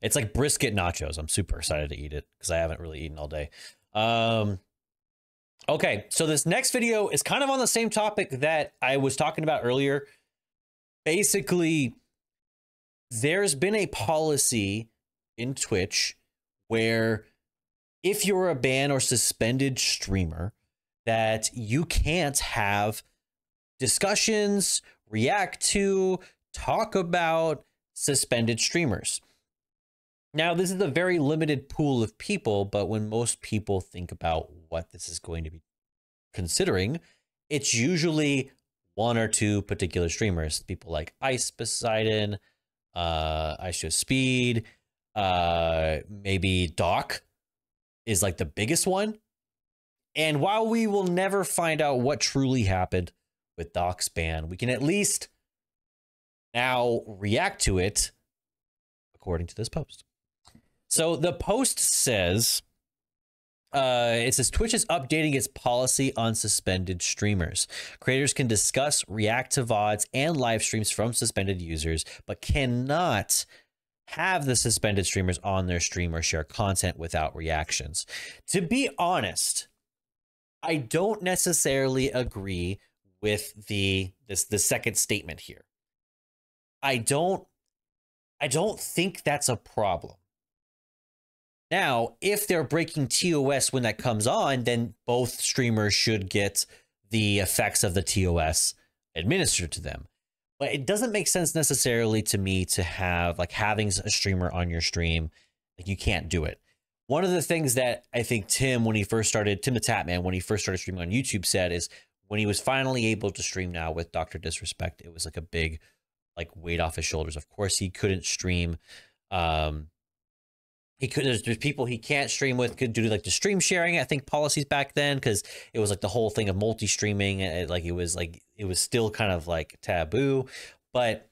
It's like brisket nachos. I'm super excited to eat it because I haven't really eaten all day. Okay, so this next video is kind of on the same topic that I was talking about earlier. Basically, there's been a policy in Twitch where if you're a banned or suspended streamer, that you can't have discussions, react to, talk about suspended streamers. Now, this is a very limited pool of people, but when most people think about what this is going to be considering, it's usually one or two particular streamers. People like Ice Poseidon, IceJoeSpeed, maybe Doc is like the biggest one. And while we will never find out what truly happened with Doc's ban, we can at least now react to it according to this post. So the post says, it says Twitch is updating its policy on suspended streamers. Creators can discuss, react to VODs and live streams from suspended users, but cannot have the suspended streamers on their stream or share content without reactions. To be honest, I don't necessarily agree with the second statement here. I don't think that's a problem. Now, if they're breaking TOS when that comes on, then both streamers should get the effects of the TOS administered to them. But it doesn't make sense necessarily to me to have like having a streamer on your stream. Like you can't do it. One of the things that I think Tim the Tatman, when he first started streaming on YouTube, said is when he was finally able to stream now with Dr. Disrespect, it was like a big like weight off his shoulders. Of course, he couldn't stream. There's people he can't stream with due to like the stream sharing, I think, policies back then, because it was like the whole thing of multi-streaming. It was still kind of like taboo. But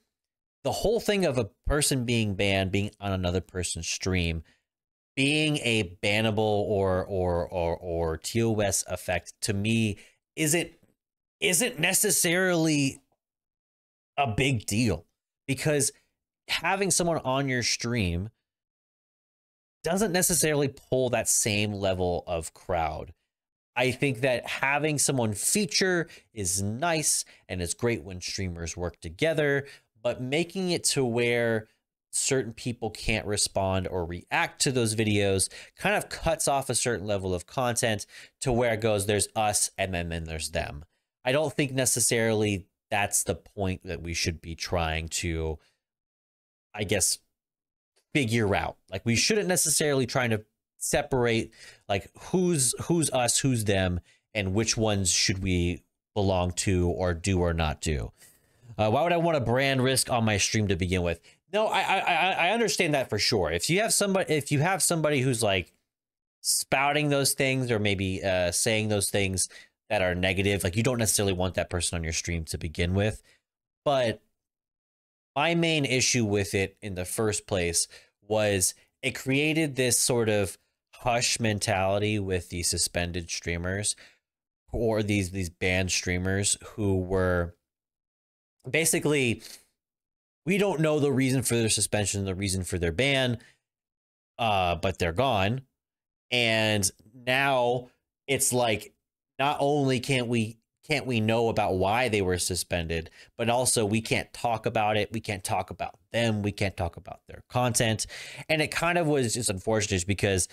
the whole thing of a person being banned, being on another person's stream, being a bannable or TOS effect, to me isn't necessarily a big deal, because having someone on your stream doesn't necessarily pull that same level of crowd. I think that having someone feature is nice and it's great when streamers work together, but making it to where certain people can't respond or react to those videos kind of cuts off a certain level of content to where it goes, there's us and then there's them. I don't think necessarily that's the point that we should be trying to, I guess, figure out. Like we shouldn't necessarily trying to separate like who's us, who's them, and which ones should we belong to or do or not do. Why would I want a brand risk on my stream to begin with? No, I understand that for sure. If you have somebody who's like spouting those things or maybe saying those things that are negative, like you don't necessarily want that person on your stream to begin with. But my main issue with it in the first place was it created this sort of hush mentality with the suspended streamers or these banned streamers who were basically, we don't know the reason for their suspension, the reason for their ban, but they're gone. And now it's like, not only can't we know about why they were suspended, but also we can't talk about it. We can't talk about them. We can't talk about their content. And it kind of was just unfortunate because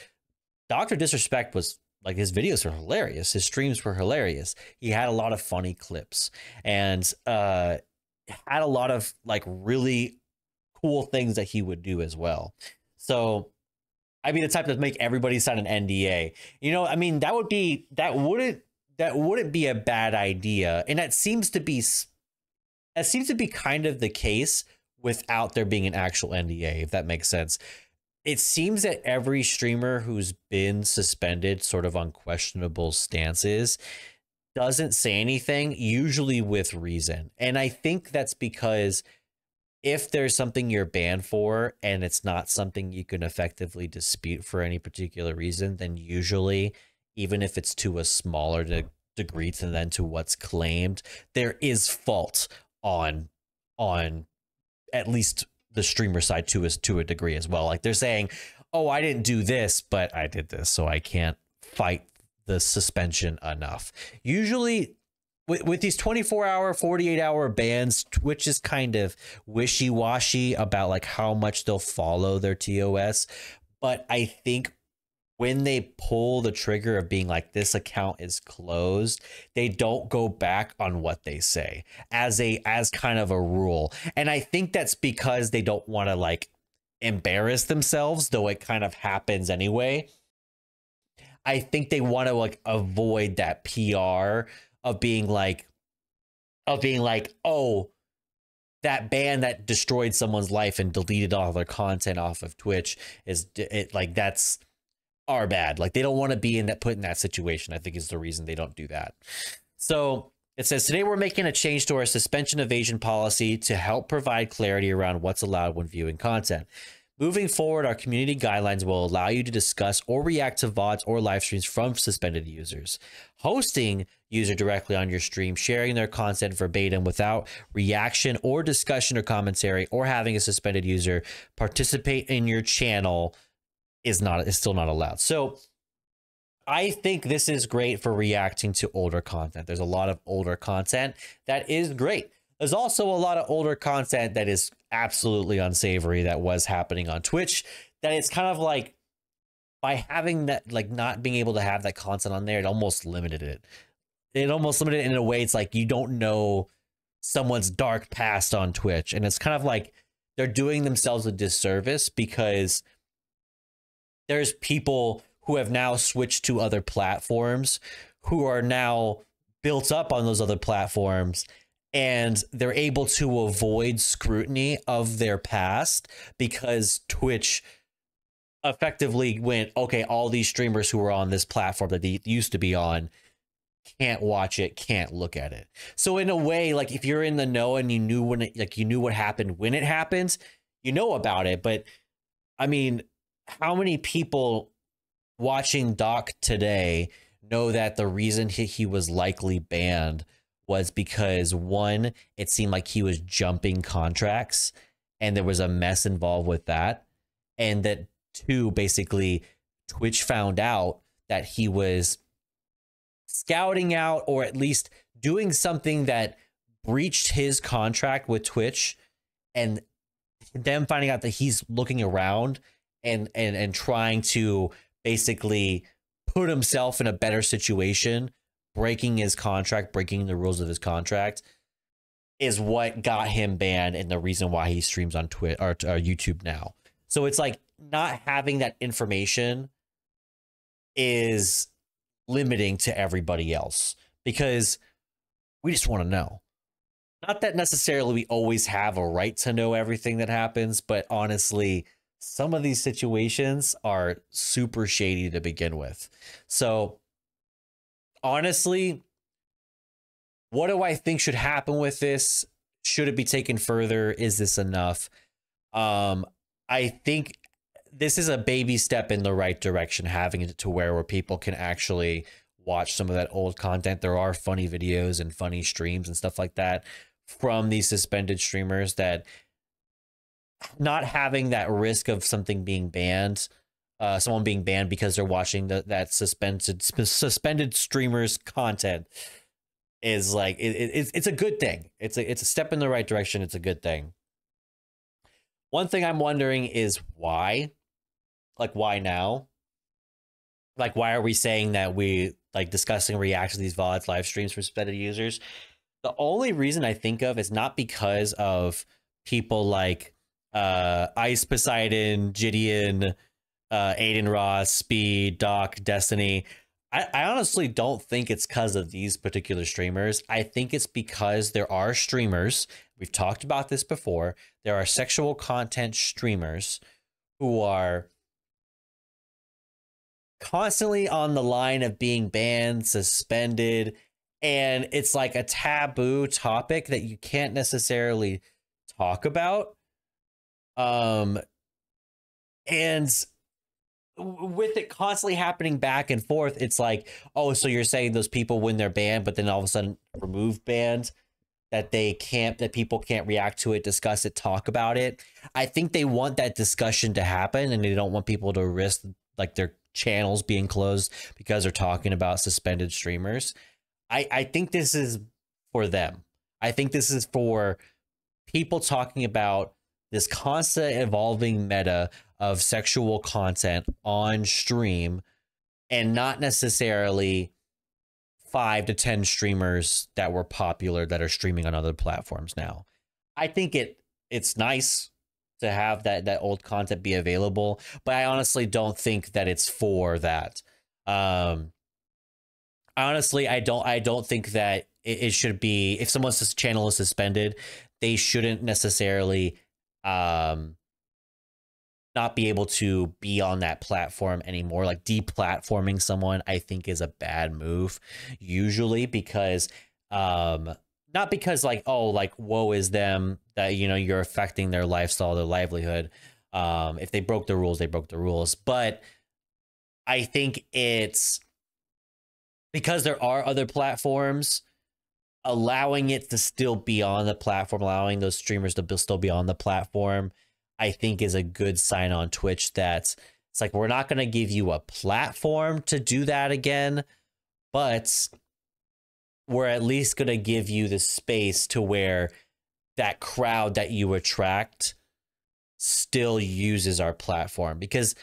Dr. Disrespect was like, his videos were hilarious. His streams were hilarious. He had a lot of funny clips and had a lot of like really cool things that he would do as well. So I'd be the type to make everybody sign an NDA. You know, I mean, that wouldn't be a bad idea. And that seems to be kind of the case without there being an actual NDA, if that makes sense. It seems that every streamer who's been suspended sort of on questionable stances doesn't say anything, usually with reason. And I think that's because if there's something you're banned for and it's not something you can effectively dispute for any particular reason, then usually, even if it's to a smaller degree than to what's claimed, there is fault on at least the streamer side to a degree as well. Like they're saying, oh, I didn't do this, but I did this, so I can't fight the suspension enough. Usually with these 24-hour, 48-hour bans, Twitch is kind of wishy-washy about like how much they'll follow their TOS. But I think when they pull the trigger of being like, this account is closed, they don't go back on what they say as kind of a rule. And I think that's because they don't want to like embarrass themselves, though it kind of happens anyway. I think they want to like avoid that PR of being like, oh, that ban that destroyed someone's life and deleted all their content off of Twitch is it, like, that's our bad. Like they don't want to be in that, put in that situation, I think is the reason they don't do that. So it says, today we're making a change to our suspension evasion policy to help provide clarity around what's allowed when viewing content. Moving forward, our community guidelines will allow you to discuss or react to VODs or live streams from suspended users. Hosting user directly on your stream, sharing their content verbatim without reaction or discussion or commentary, or having a suspended user participate in your channel is still not allowed. So I think this is great for reacting to older content. There's a lot of older content that is great. There's also a lot of older content that is absolutely unsavory that was happening on Twitch, that it's kind of like, by having that, like not being able to have that content on there, it almost limited it. It almost limited it in a way. It's like you don't know someone's dark past on Twitch. And it's kind of like they're doing themselves a disservice, because there's people who have now switched to other platforms who are now built up on those other platforms, and they're able to avoid scrutiny of their past because Twitch effectively went, okay, all these streamers who are on this platform that they used to be on can't watch it, can't look at it. So in a way, like if you're in the know and you knew when it, like you knew what happened when it happens, you know about it. But I mean, how many people watching Doc today know that the reason he was likely banned was because, one, it seemed like he was jumping contracts and there was a mess involved with that, and that two, basically Twitch found out that he was scouting out, or at least doing something that breached his contract with Twitch, and them finding out that he's looking around and trying to basically put himself in a better situation, breaking his contract, breaking the rules of his contract, is what got him banned and the reason why he streams on Twitch or YouTube now. So it's like not having that information is limiting to everybody else, because we just want to know. Not that necessarily we always have a right to know everything that happens, but honestly, some of these situations are super shady to begin with. So honestly, what do I think should happen with this? Should it be taken further? Is this enough? I think this is a baby step in the right direction, having it to where people can actually watch some of that old content. There are funny videos and funny streams and stuff like that from these suspended streamers, that not having that risk of something being banned, someone being banned because they're watching that suspended streamers content, is like it's a good thing. It's a step in the right direction. It's a good thing. One thing I'm wondering is why, like why now? Like why are we saying that we like discussing reactions to these VODs live streams for suspended users? The only reason I think of is not because of people like Ice Poseidon, Gideon, Aiden Ross, Speed, Doc, Destiny. I honestly don't think it's because of these particular streamers. I think it's because there are streamers, we've talked about this before, there are sexual content streamers who are constantly on the line of being banned, suspended, and it's like a taboo topic that you can't necessarily talk about. And with it constantly happening back and forth, it's like, oh, so you're saying those people when they're banned, but then all of a sudden removed banned. that that people can't react to it, discuss it, talk about it. I think they want that discussion to happen, and they don't want people to risk like their channels being closed because they're talking about suspended streamers. I think this is for them. I think this is for people talking about this constant evolving meta of sexual content on stream, and not necessarily 5 to 10 streamers that were popular that are streaming on other platforms now. I think it's nice to have that old content be available, but I honestly don't think that it's for that. Honestly, I don't think that it should be, if someone's channel is suspended, they shouldn't necessarily not be able to be on that platform anymore. Like deplatforming someone, I think, is a bad move usually, because not because like, oh, like woe is them that, you know, you're affecting their lifestyle, their livelihood. If they broke the rules, they broke the rules. But I think it's because there are other platforms, allowing it to still be on the platform, allowing those streamers to still be on the platform, I think is a good sign on Twitch that it's like, we're not going to give you a platform to do that again, but we're at least going to give you the space to where that crowd that you attract still uses our platform, because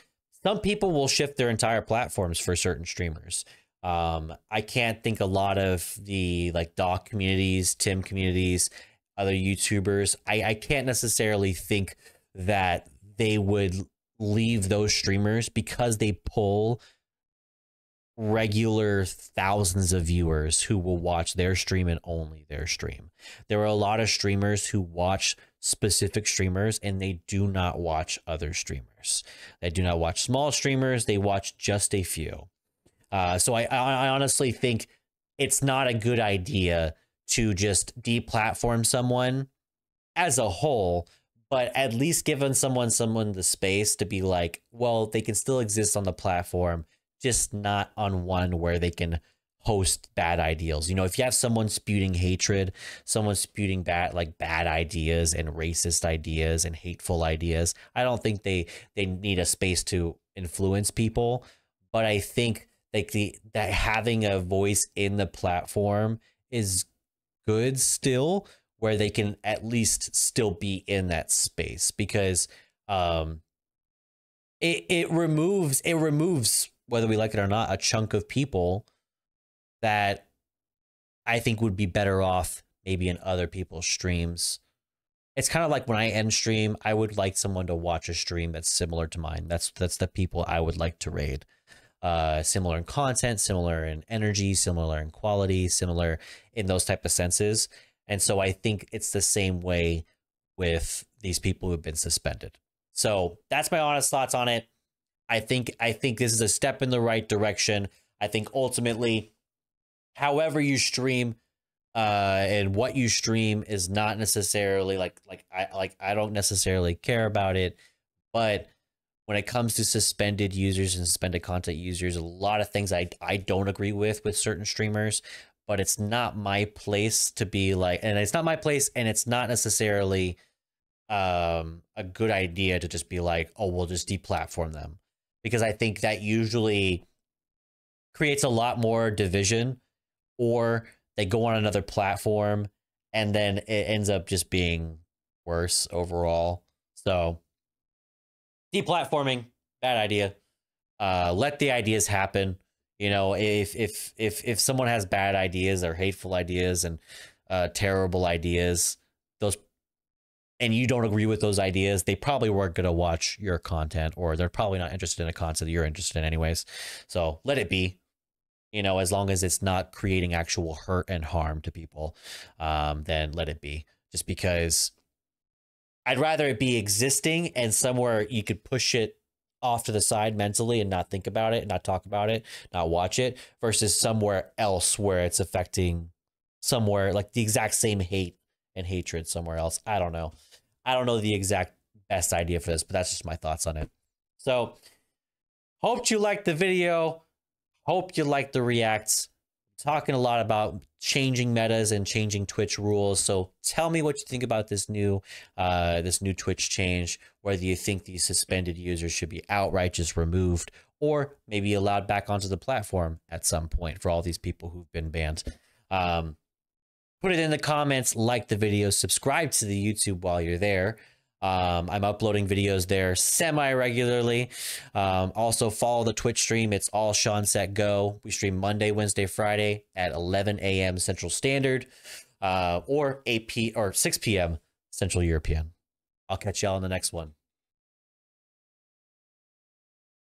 some people will shift their entire platforms for certain streamers. I can't think a lot of the like Doc communities, Tim communities, other YouTubers. I can't necessarily think that they would leave those streamers because they pull regular thousands of viewers who will watch their stream and only their stream. There are a lot of streamers who watch specific streamers and they do not watch other streamers. They do not watch small streamers. They watch just a few. So I honestly think it's not a good idea to just deplatform someone as a whole, but at least giving someone the space to be like, well, they can still exist on the platform, just not on one where they can host bad ideals. You know, if you have someone spewing hatred, someone spewing bad ideas and racist ideas and hateful ideas, I don't think they need a space to influence people. But I think like that having a voice in the platform is good still, where they can at least still be in that space, because it removes, whether we like it or not, a chunk of people that I think would be better off maybe in other people's streams. It's kind of like when I end stream, I would like someone to watch a stream that's similar to mine. That's the people I would like to raid. Similar in content, similar in energy, similar in quality, similar in those type of senses. And so I think it's the same way with these people who've been suspended. So that's my honest thoughts on it. I think this is a step in the right direction. I think ultimately, however you stream and what you stream is not necessarily I don't necessarily care about it, but when it comes to suspended users and suspended content users, a lot of things I don't agree with certain streamers, but it's not my place to be like, and it's not my place, and it's not necessarily a good idea to just be like, oh, we'll just deplatform them, because I think that usually creates a lot more division, or they go on another platform and then it ends up just being worse overall. So deplatforming, bad idea. Let the ideas happen. You know, if someone has bad ideas or hateful ideas and terrible ideas, and you don't agree with those ideas, they probably weren't going to watch your content, or they're probably not interested in a content that you're interested in anyways. So let it be. You know, as long as it's not creating actual hurt and harm to people, then let it be. Just because I'd rather it be existing and somewhere you could push it off to the side mentally and not think about it, not talk about it, not watch it, versus somewhere else where it's affecting somewhere like the exact same hate and hatred somewhere else. I don't know. I don't know the exact best idea for this, but that's just my thoughts on it. So hope you liked the video. Hope you liked the reacts. talking a lot about changing metas and changing Twitch rules. So tell me what you think about this new Twitch change, whether you think these suspended users should be outright just removed or maybe allowed back onto the platform at some point for all these people who've been banned. Put it in the comments, like the video, subscribe to the YouTube while you're there. I'm uploading videos there semi-regularly. Also follow the Twitch stream. It's all Sean Set Go. We stream Monday, Wednesday, Friday at 11 a.m. Central Standard, or 6 p.m. Central European. I'll catch y'all in the next one.